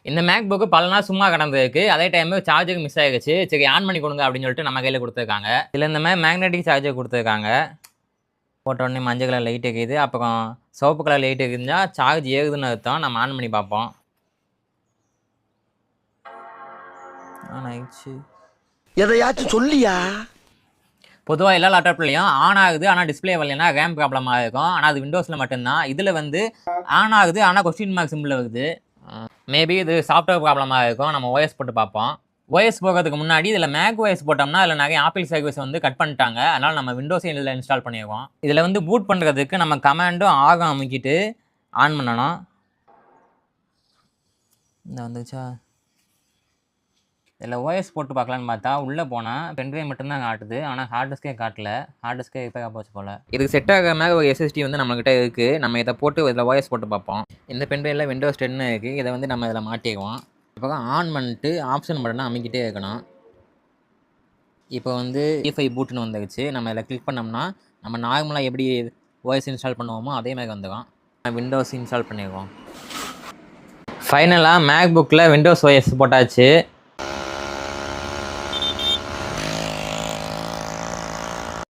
இந்த make book பல நாள் சும்மா கிடந்ததுக்கு அதே டைம் சார்ஜருக்கு மிஸ் ஆகிடுச்சு. சரி ஆன் பண்ணி கொடுங்க அப்படின்னு சொல்லிட்டு நம்ம கையில் கொடுத்துருக்காங்க. இதில் இந்த மாதிரி மேக்னெட்டிக் சார்ஜர் கொடுத்துருக்காங்க. போட்ட உடனே மஞ்சள் கலர் லைட் இருக்குது, அப்புறம் சிவப்பு கலர் லைட் இருக்குதுன்னா சார்ஜ் ஏகுதுன்னு அர்த்தம். நம்ம ஆன் பண்ணி பார்ப்போம். ஆன் ஆயிடுச்சு. எதையாச்சும் சொல்லியா? பொதுவாக எல்லா லேப்டாப்லையும் ஆன் ஆகுது, ஆனால் டிஸ்பிளே வரலைன்னா ரேம் ப்ராப்ளமாக இருக்கும். ஆனால் அது விண்டோஸில் மட்டும்தான். இதில் வந்து ஆன் ஆகுது, ஆனால் கொஸ்டின் மார்க் சிம்பிள் வருது. மேபி இது சாஃப்ட்வேர் ப்ராப்ளமாக இருக்கும். நம்ம ஓஎஸ் போட்டு பார்ப்போம். ஓஎஸ் போகிறதுக்கு முன்னாடி இதில் மேக் ஓஎஸ் போட்டோம்னா அதில் நிறைய ஆப்பிள் சர்வீஸ் வந்து கட் பண்ணிட்டாங்க. அதனால் நம்ம விண்டோஸே இதில் இன்ஸ்டால் பண்ணிடுவோம். இதில் வந்து பூட் பண்ணுறதுக்கு நம்ம கமாண்டும் ஆகம் அமைக்கிட்டு ஆன் பண்ணணும். இந்த வந்துச்சா? இதில் ஓஎஸ் போட்டு பார்க்கலான்னு பார்த்தா உள்ளே போனால் பென்ட்ரைவ் மட்டும்தான் காட்டுது, ஆனால் ஹார்ட் டிஸ்கே காட்டல. ஹார்ட் டிஸ்கே இப்போ போச்சு போல். இதுக்கு செட் ஆகிற மாதிரி ஒரு எஸ்எஸ்டி வந்து நம்மக்கிட்ட இருக்குது. நம்ம இதை போட்டு இதில் ஓஎஸ் போட்டு பார்ப்போம். இந்த பென்ட்ரைவில் விண்டோஸ் 10 இருக்குது. இதை வந்து நம்ம இதில் மாட்டிக்குவோம். இப்போ ஆன் பண்ணிட்டு ஆப்ஷன் பட்டனை அமைக்கிட்டே இருக்கணும். இப்போ வந்து E5 பூட்டுன்னு வந்துருச்சு. நம்ம இதில் கிளிக் பண்ணோம்னா நம்ம நார்மலாக எப்படி ஓஎஸ் இன்ஸ்டால் பண்ணுவோமோ அதே மாதிரி வந்துடும். விண்டோஸ் இன்ஸ்டால் பண்ணிடுவோம். ஃபைனலாக மேக் புக்கில் விண்டோஸ் ஓஎஸ் போட்டாச்சு.